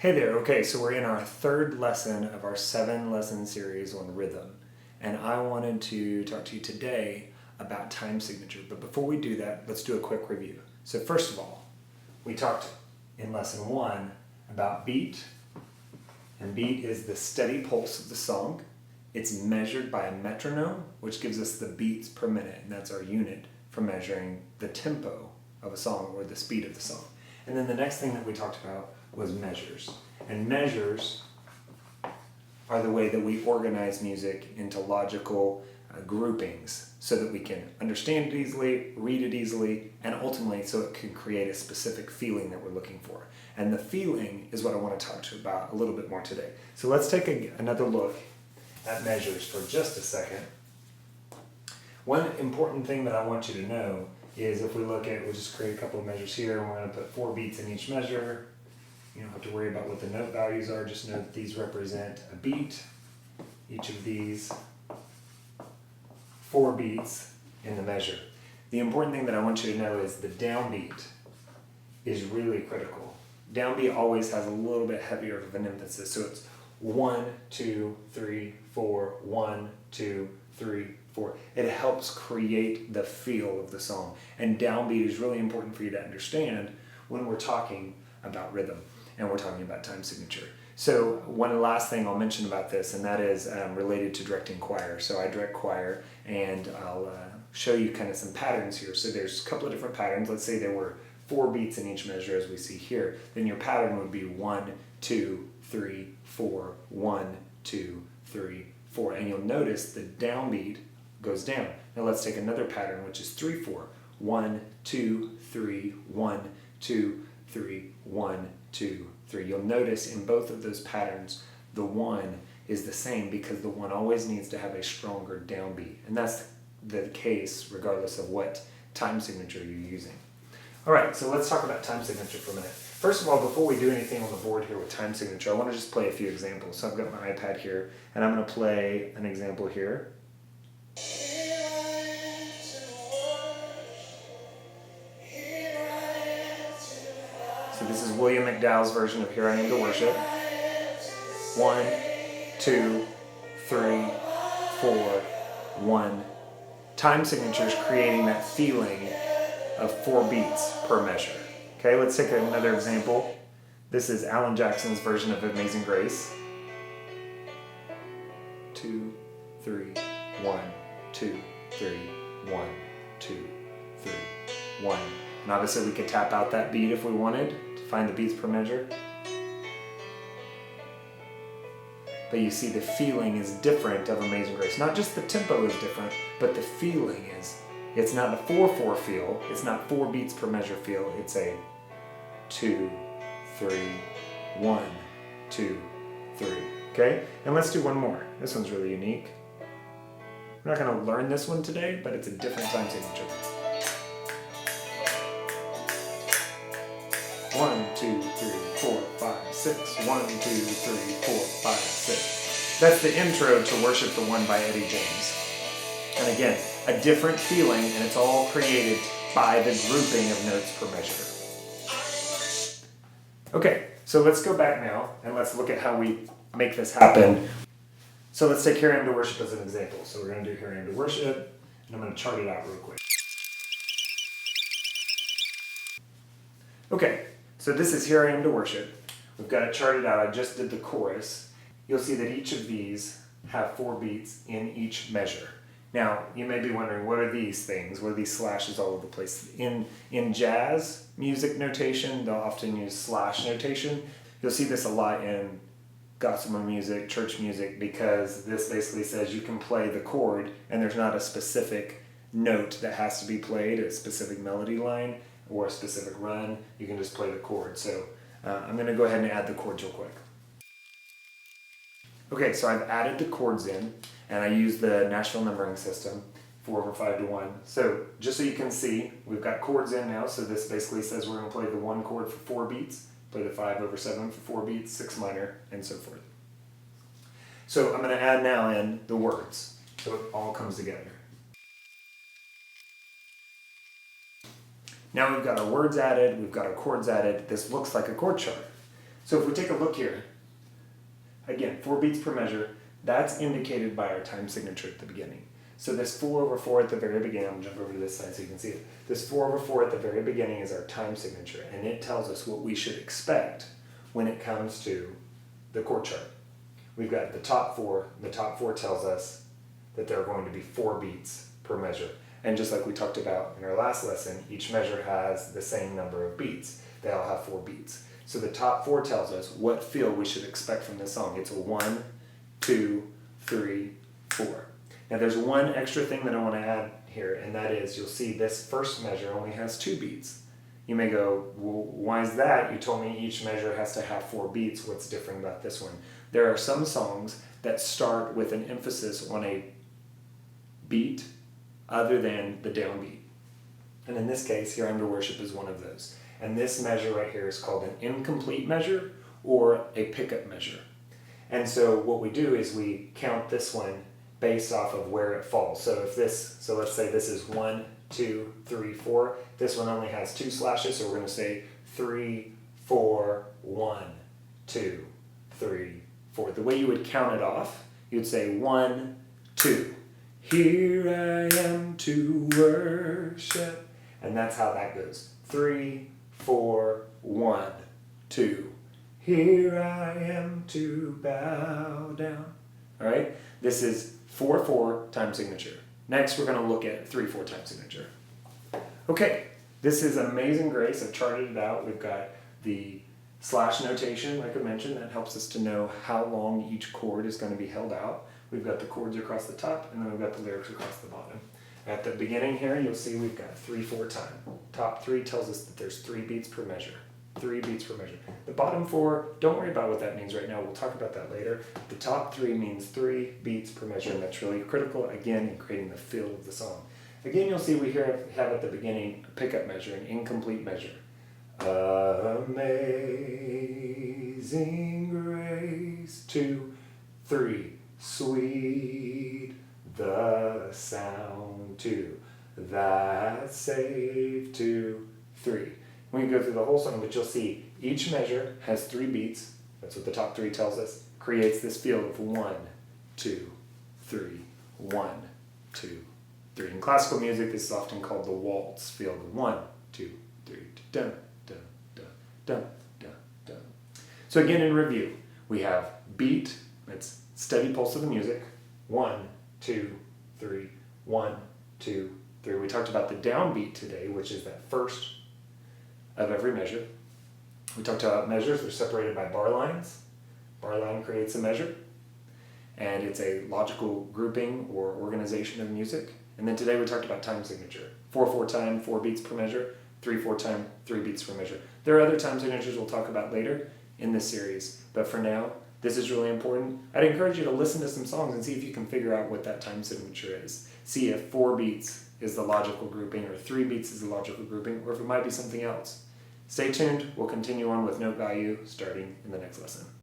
Hey there, okay, so we're in our third lesson of our 7-lesson series on rhythm. And I wanted to talk to you today about time signature. But before we do that, let's do a quick review. So first of all, we talked in lesson 1 about beat. And beat is the steady pulse of the song. It's measured by a metronome, which gives us the beats per minute. And that's our unit for measuring the tempo of a song or the speed of the song. And then the next thing that we talked about was measures. And measures are the way that we organize music into logical groupings so that we can understand it easily, read it easily, and ultimately so it can create a specific feeling that we're looking for. And the feeling is what I want to talk to you about a little bit more today. So let's take another look at measures for just a second. One important thing that I want you to know is if we look at, we'll just create a couple of measures here, and we're going to put 4 beats in each measure. You don't have to worry about what the note values are, just know that these represent a beat. Each of these 4 beats in the measure. The important thing that I want you to know is the downbeat is really critical. Downbeat always has a little bit heavier of an emphasis, so it's 1, 2, 3, 4, 1, 2, 3, 4. It helps create the feel of the song. And downbeat is really important for you to understand when we're talking about rhythm and we're talking about time signature. So one last thing I'll mention about this, and that is related to directing choir. So I direct choir, and I'll show you kind of some patterns here. So there's a couple of different patterns. Let's say there were 4 beats in each measure as we see here. Then your pattern would be 1, 2, 3, 4, 1, 2, 3, 4. And you'll notice the downbeat goes down. Now let's take another pattern, which is 3, 4. 1, 2, 3, 1, 2, 3, 1, 2, 3. You'll notice in both of those patterns, the 1 is the same because the 1 always needs to have a stronger downbeat. And that's the case regardless of what time signature you're using. All right, so let's talk about time signature for a minute. First of all, before we do anything on the board here with time signature, I want to just play a few examples. So I've got my iPad here, and I'm going to play an example here. So this is William McDowell's version of Here I Am to Worship. 1, 2, 3, 4, 1. Time signature is creating that feeling of 4 beats per measure. Okay, let's take another example. This is Alan Jackson's version of Amazing Grace. 2, 3, 1, 2, 3, 1, 2, 3, 1. And obviously we could tap out that beat if we wanted to find the beats per measure. But you see the feeling is different of Amazing Grace. Not just the tempo is different, but the feeling is. It's not a 4/4 feel. It's not 4 beats per measure feel. It's a 2, 3, 1, 2, 3. Okay? And let's do one more. This one's really unique. We're not going to learn this one today, but it's a different time signature. 1, 2, 3, 4, 5, 6. 1, 2, 3, 4, 5, 6. That's the intro to Worship the One by Eddie James. And again, a different feeling, and it's all created by the grouping of notes per measure. Okay, so let's go back now, and let's look at how we make this happen. So let's take Here I Am to Worship as an example. So we're going to do Here I Am to Worship, and I'm going to chart it out real quick. Okay, so this is Here I Am to Worship. We've got it charted out. I just did the chorus. You'll see that each of these have 4 beats in each measure. Now, you may be wondering, what are these things? What are these slashes all over the place? In jazz music notation, they'll often use slash notation. You'll see this a lot in gospel music, church music, because this basically says you can play the chord and there's not a specific note that has to be played, a specific melody line or a specific run. You can just play the chord. So I'm going to go ahead and add the chords real quick. Okay, so I've added the chords in, and I use the Nashville numbering system, 4/5 to 1. So just so you can see, we've got chords in now, so this basically says we're going to play the 1 chord for 4 beats, play the 5/7 for 4 beats, 6 minor, and so forth. So I'm going to add now in the words, so it all comes together. Now we've got our words added, we've got our chords added. This looks like a chord chart. So if we take a look here, again, 4 beats per measure, that's indicated by our time signature at the beginning. So this 4/4 at the very beginning, I'm going to jump over to this side so you can see it. This 4/4 at the very beginning is our time signature, and it tells us what we should expect when it comes to the chord chart. We've got the top 4. The top 4 tells us that there are going to be 4 beats per measure. And just like we talked about in our last lesson, each measure has the same number of beats. They all have 4 beats. So the top 4 tells us what feel we should expect from this song. It's a 1, 2, 3, 4. Now there's one extra thing that I want to add here, and that is you'll see this first measure only has 2 beats. You may go, well, why is that? You told me each measure has to have 4 beats. What's different about this one? There are some songs that start with an emphasis on a beat other than the downbeat. And in this case, Here Under Worship is one of those. And this measure right here is called an incomplete measure or a pickup measure. And so what we do is we count this one based off of where it falls. So let's say this is 1, 2, 3, 4. This one only has 2 slashes, so we're going to say 3, 4, 1, 2, 3, 4. The way you would count it off, you'd say 1, 2. Here I am to worship. And that's how that goes. 3, 4, 1, 2. Here I am to bow down. All right? This is 4/4 time signature. Next, we're going to look at 3/4 time signature. Okay, this is Amazing Grace. I've charted it out. We've got the slash notation, like I mentioned, that helps us to know how long each chord is going to be held out. We've got the chords across the top, and then we've got the lyrics across the bottom. At the beginning here, you'll see we've got 3/4 time. Top 3 tells us that there's 3 beats per measure. 3 beats per measure. The bottom 4, don't worry about what that means right now. We'll talk about that later. The top 3 means 3 beats per measure, and that's really critical, again, in creating the feel of the song. Again, you'll see we have at the beginning a pickup measure, an incomplete measure. Amazing grace, 2, 3, sweet the sound, 2, that saved, 2, 3. We can go through the whole song, but you'll see each measure has 3 beats. That's what the top 3 tells us. Creates this feel of 1, 2, 3, 1, 2, 3. In classical music, this is often called the Waltz Field. 1, 2, 3, dun, dun, dun, dun, dun, dun. So again, in review, we have beat, that's steady pulse of the music. 1, 2, 3, 1, 2, 3. We talked about the downbeat today, which is that first of every measure. We talked about measures. They're separated by bar lines. Bar line creates a measure, and it's a logical grouping or organization of music. And then today we talked about time signature. 4/4 time, 4 beats per measure. 3/4 time, 3 beats per measure. There are other time signatures we'll talk about later in this series, but for now, this is really important. I'd encourage you to listen to some songs and see if you can figure out what that time signature is. See if 4 beats is the logical grouping, or 3 beats is the logical grouping, or if it might be something else. Stay tuned. We'll continue on with note value starting in the next lesson.